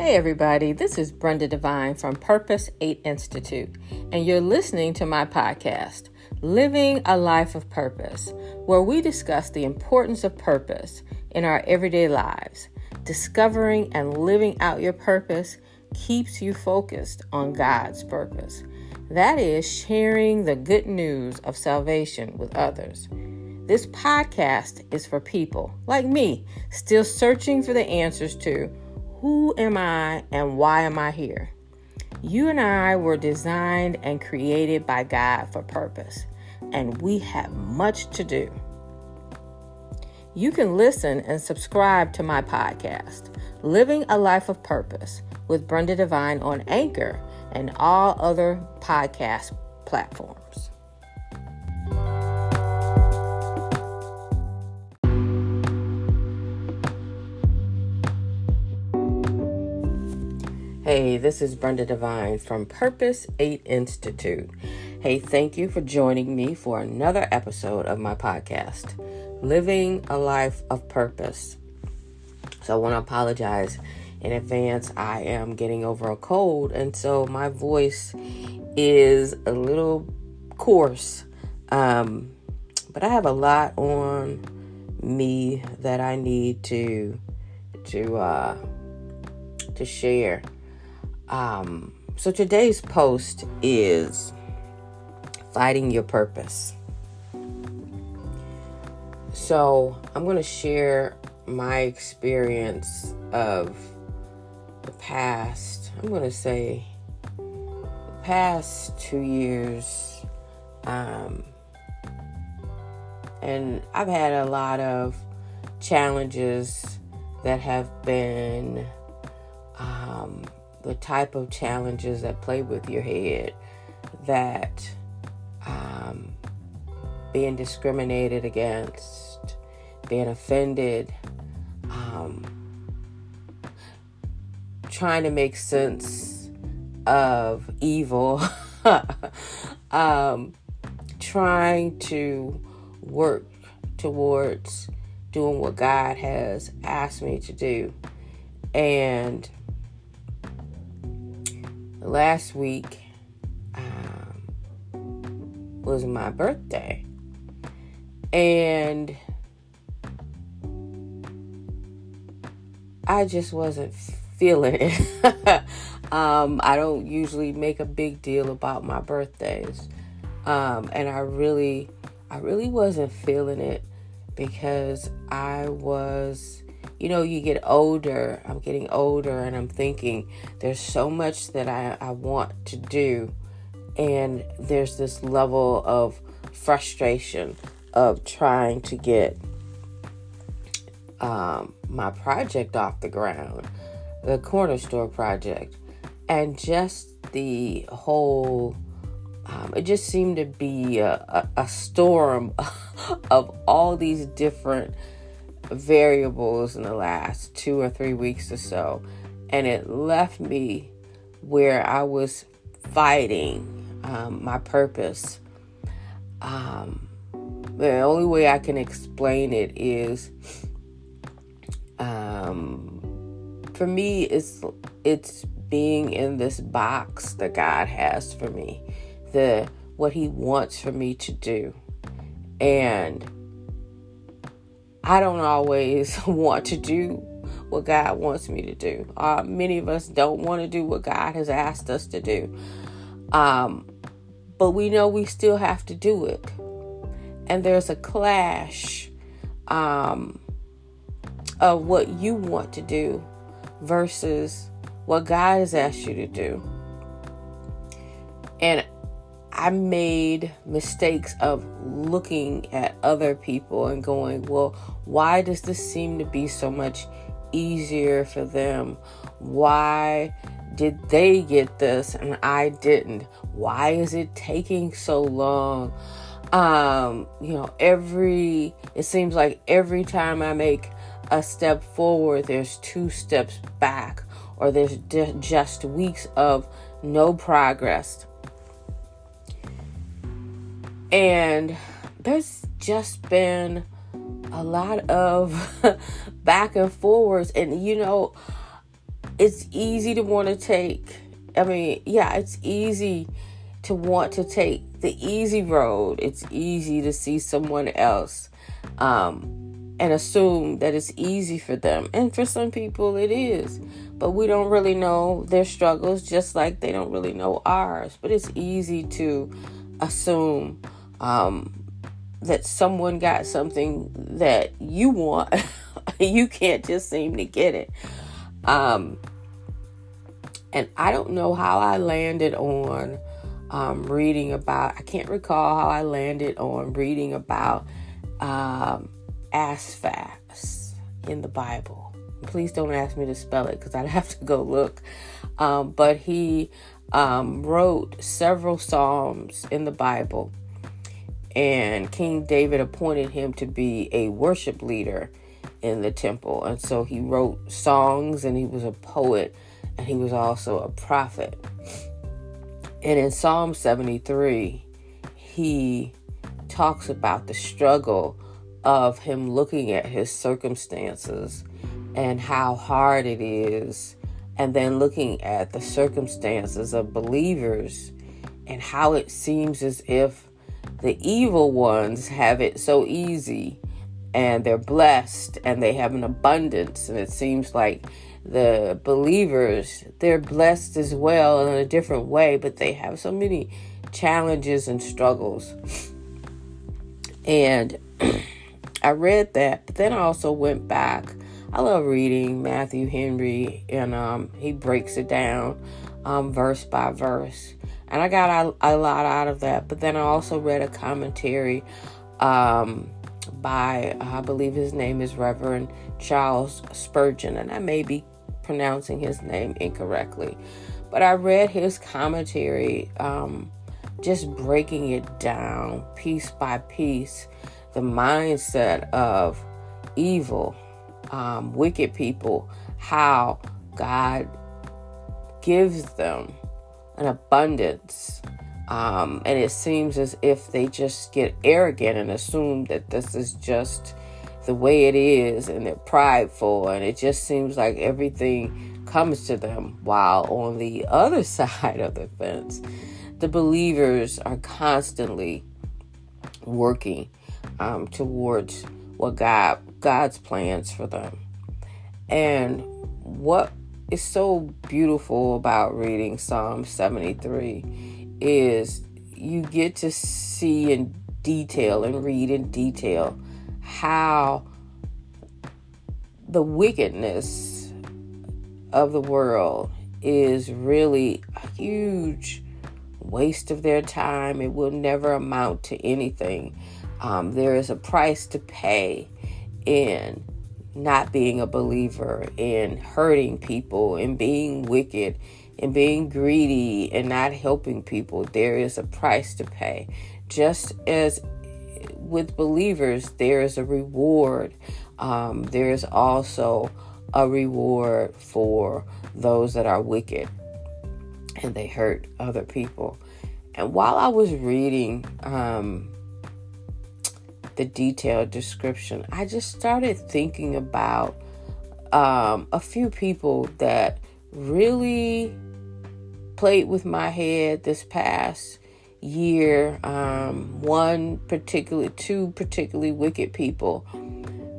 Hey everybody, this is Brenda Devine from Purpose 8 Institute, and you're listening to my podcast, Living a Life of Purpose, where we discuss the importance of purpose in our everyday lives. Discovering and living out your purpose keeps you focused on God's purpose. That is sharing the good news of salvation with others. This podcast is for people like me, still searching for the answers to who am I and why am I here? You and I were designed and created by God for purpose, and we have much to do. You can listen and subscribe to my podcast, Living a Life of Purpose with Brenda Devine on Anchor and all other podcast platforms. Hey, this is Brenda Devine from Purpose 8 Institute. Hey, thank you for joining me for another episode of my podcast, Living a Life of Purpose. So I want to apologize in advance. I am getting over a cold, and so my voice is a little coarse. But I have a lot on me that I need to share. So today's post is fighting your purpose. So I'm going to share my experience of the past 2 years. And I've had a lot of challenges that have been, the type of challenges that play with your head, that being discriminated against, being offended, trying to make sense of evil, trying to work towards doing what God has asked me to do. And last week was my birthday, and I just wasn't feeling it. I don't usually make a big deal about my birthdays, and I really wasn't feeling it because I was, you get older. I'm getting older, and I'm thinking there's so much that I want to do. And there's this level of frustration of trying to get my project off the ground, the corner store project. And just the whole, it just seemed to be a storm of all these different variables in the last 2 or 3 weeks or so, and it left me where I was fighting my purpose. The only way I can explain it is, for me, it's being in this box that God has for me, what He wants for me to do, and I don't always want to do what God wants me to do. Many of us don't want to do what God has asked us to do. But we know we still have to do it. And there's a clash of what you want to do versus what God has asked you to do. And I made mistakes of looking at other people and going, well, why does this seem to be so much easier for them? Why did they get this and I didn't? Why is it taking so long? It seems like every time I make a step forward, there's 2 steps back, or there's just weeks of no progress. And there's just been a lot of back and forwards. And, it's easy to want to take, it's easy to want to take the easy road. It's easy to see someone else and assume that it's easy for them. And for some people it is. But we don't really know their struggles, just like they don't really know ours. But it's easy to assume that someone got something that you want. You can't just seem to get it. And I don't know how I landed on reading about, I can't recall how I landed on reading about Asphas in the Bible. Please don't ask me to spell it because I'd have to go look. But he wrote several psalms in the Bible, and King David appointed him to be a worship leader in the temple. And so he wrote songs, and he was a poet, and he was also a prophet. And in Psalm 73, he talks about the struggle of him looking at his circumstances and how hard it is, and then looking at the circumstances of believers and how it seems as if the evil ones have it so easy and they're blessed and they have an abundance. And it seems like the believers, they're blessed as well in a different way, but they have so many challenges and struggles. And I read that, but then I also went back. I love reading Matthew Henry, and he breaks it down verse by verse. And I got a lot out of that. But then I also read a commentary by, I believe his name is Reverend Charles Spurgeon, and I may be pronouncing his name incorrectly. But I read his commentary, just breaking it down piece by piece, the mindset of evil, wicked people, how God gives them an abundance. And it seems as if they just get arrogant and assume that this is just the way it is, and they're prideful, and it just seems like everything comes to them. While on the other side of the fence, the believers are constantly working towards what God's plans for them. And what is so beautiful about reading Psalm 73 is you get to see in detail and read in detail how the wickedness of the world is really a huge waste of their time. It will never amount to anything. There is a price to pay in not being a believer, in hurting people, in being wicked, in being greedy, and not helping people. There is a price to pay. Just as with believers, there is a reward. There is also a reward for those that are wicked and they hurt other people. And while I was reading the detailed description, I just started thinking about a few people that really played with my head this past year. Two particularly wicked people,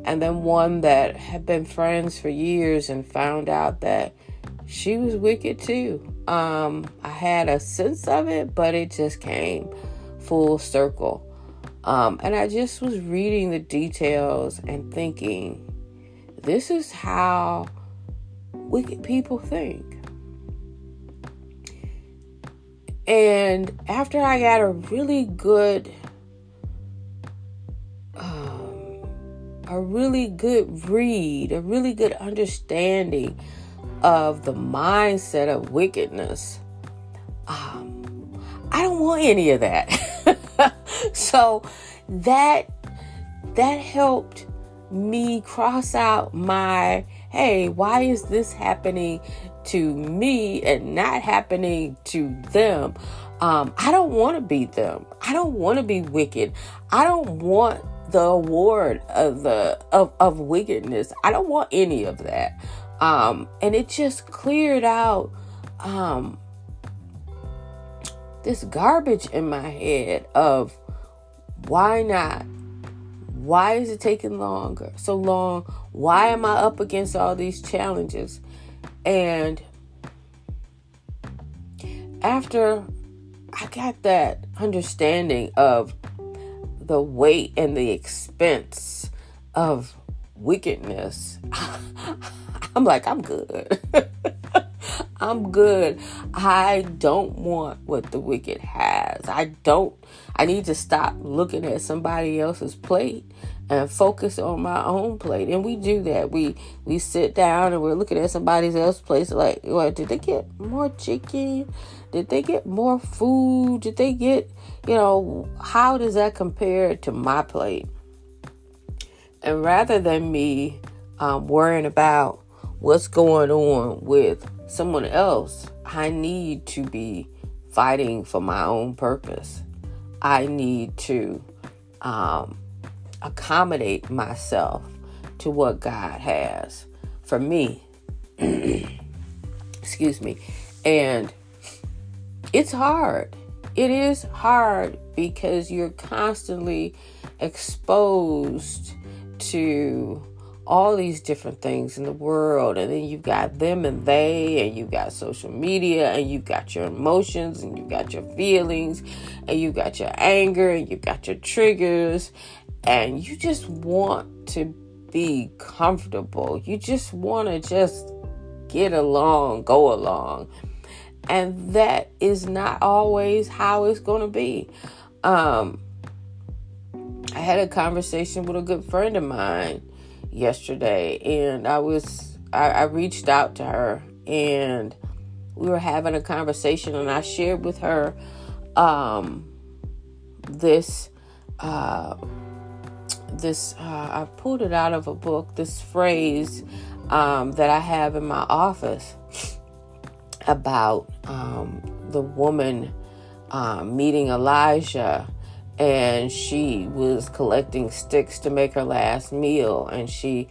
and then one that had been friends for years and found out that she was wicked too. I had a sense of it, but it just came full circle. And I just was reading the details and thinking, this is how wicked people think. And after I got a really good read, a really good understanding of the mindset of wickedness, I don't want any of that. So that helped me cross out my, hey, why is this happening to me and not happening to them? I don't want to be them. I don't want to be wicked. I don't want the award of wickedness. I don't want any of that. And it just cleared out this garbage in my head of why not? Why is it taking so long? Why am I up against all these challenges? And after I got that understanding of the weight and the expense of wickedness, I'm like, I'm good. I'm good. I don't want what the wicked has. I need to stop looking at somebody else's plate and focus on my own plate. And we do that. We sit down and we're looking at somebody else's plate. Like, well, did they get more chicken? Did they get more food? Did they get, how does that compare to my plate? And rather than me worrying about what's going on with someone else, I need to be fighting for my own purpose. I need to accommodate myself to what God has for me. Excuse me. And it's hard. It is hard because you're constantly exposed to all these different things in the world, and then you've got them and they, and you've got social media, and you've got your emotions, and you've got your feelings, and you've got your anger, and you've got your triggers, and you just want to be comfortable. You just want to just get along, go along. And that is not always how it's going to be. I had a conversation with a good friend of mine yesterday, and I reached out to her, and we were having a conversation, and I shared with her this I pulled it out of a book, this phrase that I have in my office about the woman meeting Elijah. And she was collecting sticks to make her last meal. And she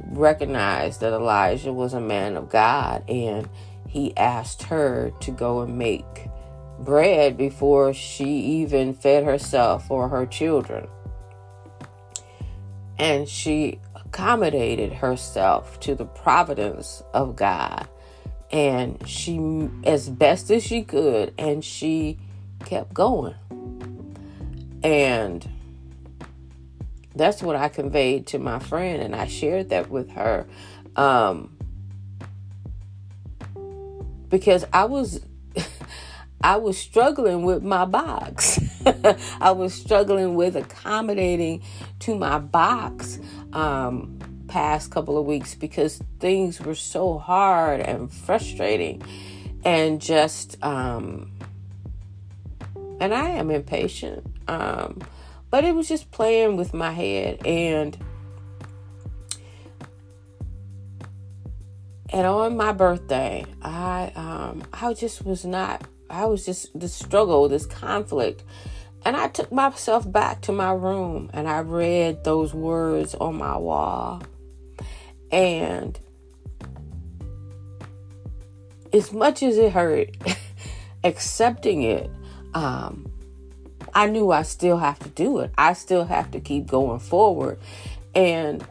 recognized that Elijah was a man of God. And he asked her to go and make bread before she even fed herself or her children. And she accommodated herself to the providence of God. And she, as best as she could, and she kept going. And that's what I conveyed to my friend, and I shared that with her because I was struggling with my box. I was struggling with accommodating to my box past couple of weeks because things were so hard and frustrating, and just and I am impatient. But it was just playing with my head, and on my birthday, I was just this struggle, this conflict, and I took myself back to my room and I read those words on my wall, and as much as it hurt, accepting it, I knew I still have to do it. I still have to keep going forward. And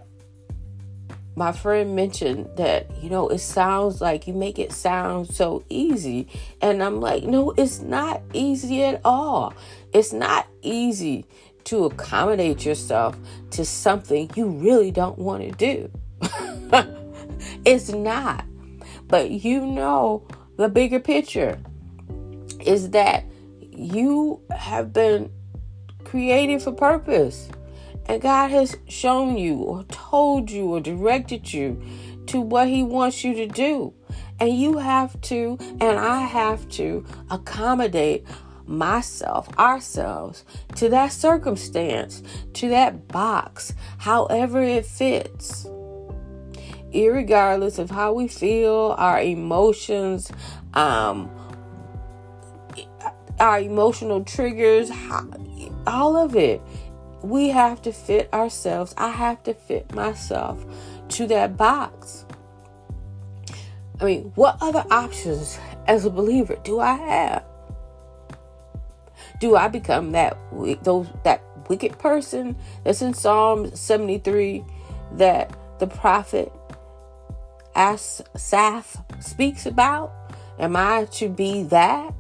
my friend mentioned that, it sounds like you make it sound so easy. And I'm like, no, it's not easy at all. It's not easy to accommodate yourself to something you really don't want to do. It's not. But the bigger picture is that you have been created for purpose, and God has shown you or told you or directed you to what he wants you to do. And you have to, and I have to accommodate ourselves to that circumstance, to that box, however it fits. Irregardless of how we feel, our emotions, our emotional triggers, all of it. We have to fit ourselves. I have to fit myself to that box. I mean, what other options as a believer do I have? Do I become that wicked person that's in Psalm 73 that the prophet Asaph speaks about? Am I to be that?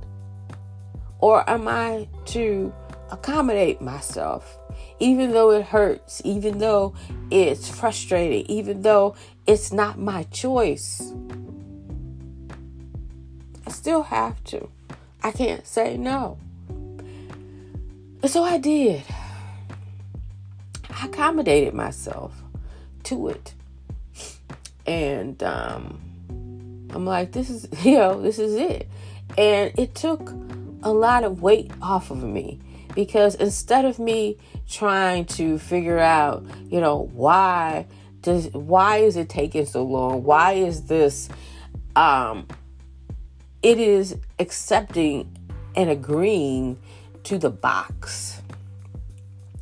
Or am I to accommodate myself? Even though it hurts, even though it's frustrating, even though it's not my choice, I still have to. I can't say no. And so I did. I accommodated myself to it. And I'm like, this is it. And it took a lot of weight off of me, because instead of me trying to figure out, why is it taking so long? Why is this, it is accepting and agreeing to the box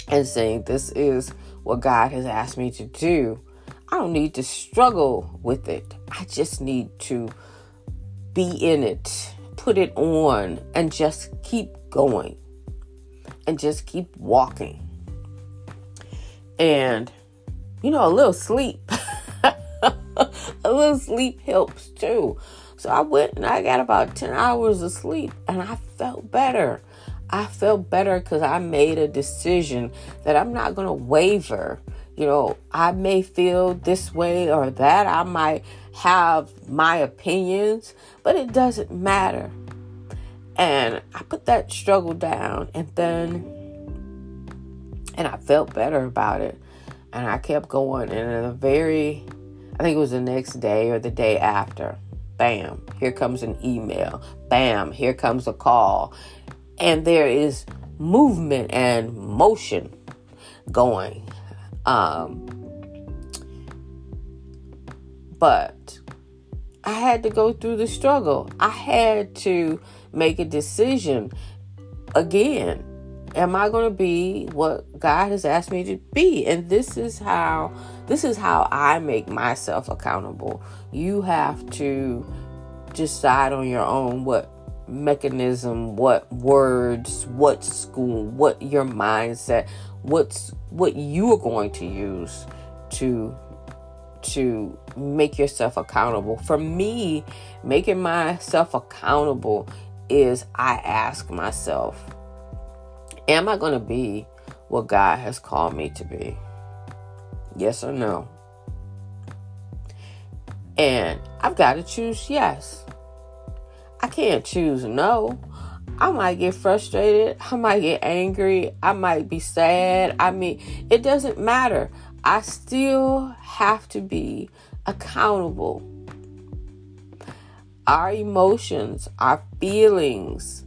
and saying, this is what God has asked me to do. I don't need to struggle with it. I just need to be in it, put it on, and just keep going and just keep walking. And, a little sleep, a little sleep helps too. So I went and I got about 10 hours of sleep, and I felt better. I felt better because I made a decision that I'm not going to waver. I may feel this way or that. I might have my opinions, but it doesn't matter. And I put that struggle down, and I felt better about it. And I kept going. And I think it was the next day or the day after, bam, here comes an email. Bam, here comes a call. And there is movement and motion going. But I had to go through the struggle. I had to make a decision again. Am I going to be what God has asked me to be? And this is how I make myself accountable. You have to decide on your own what mechanism, what words, what school, what your mindset, what you are going to use to make yourself accountable. For me, making myself accountable is I ask myself, am I going to be what God has called me to be? Yes or no? And I've got to choose yes. I can't choose no. I might get frustrated. I might get angry. I might be sad. It doesn't matter. I still have to be accountable. Our emotions, our feelings,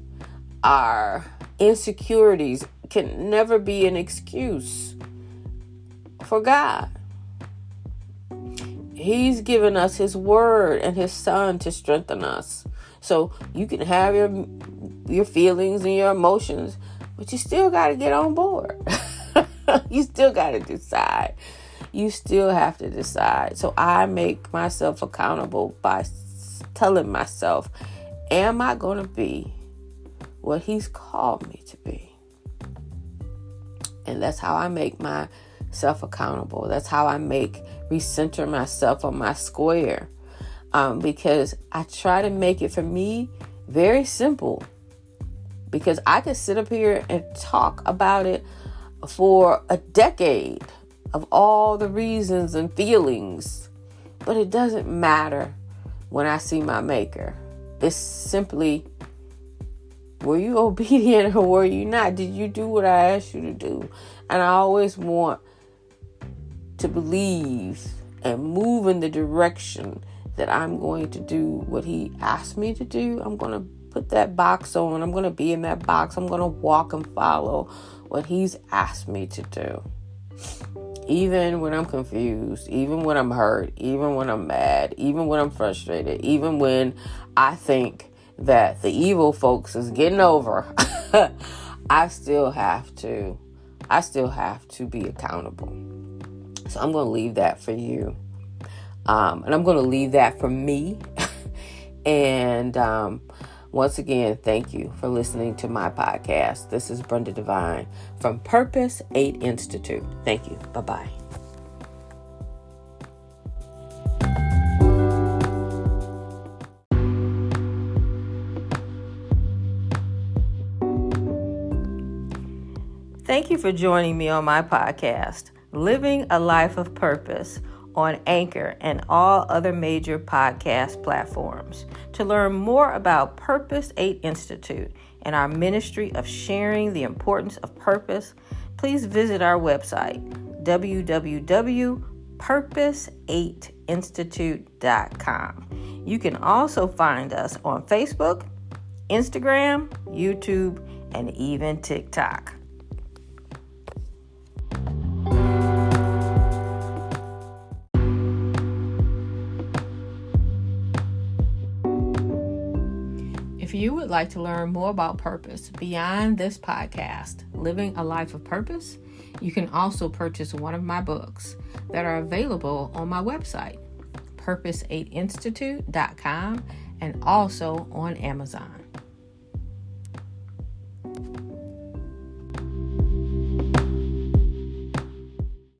our insecurities can never be an excuse for God. He's given us His word and His Son to strengthen us. So you can have your feelings and your emotions, but you still got to get on board. You still got to decide. You still have to decide. So I make myself accountable by telling myself, am I going to be what He's called me to be? And that's how I make myself accountable. That's how I recenter myself on my square. Because I try to make it, for me, very simple. Because I could sit up here and talk about it for a decade of all the reasons and feelings. But it doesn't matter when I see my Maker. It's simply, were you obedient or were you not? Did you do what I asked you to do? And I always want to believe and move in the direction that I'm going to do what He asked me to do. I'm going to put that box on. I'm going to be in that box. I'm going to walk and follow what He's asked me to do. Even when I'm confused, even when I'm hurt, even when I'm mad, even when I'm frustrated, even when I think that the evil folks is getting over, I still have to be accountable. So I'm going to leave that for you. And I'm going to leave that for me. And once again, thank you for listening to my podcast. This is Brenda Devine from Purpose 8 Institute. Thank you. Bye-bye. Thank you for joining me on my podcast, Living a Life of Purpose, on Anchor and all other major podcast platforms. To learn more about Purpose 8 Institute and our ministry of sharing the importance of purpose, please visit our website, www.purpose8institute.com. You can also find us on Facebook, Instagram, YouTube, and even TikTok. If you would like to learn more about purpose beyond this podcast, Living a Life of Purpose, you can also purchase one of my books that are available on my website, purpose8institute.com, and also on Amazon.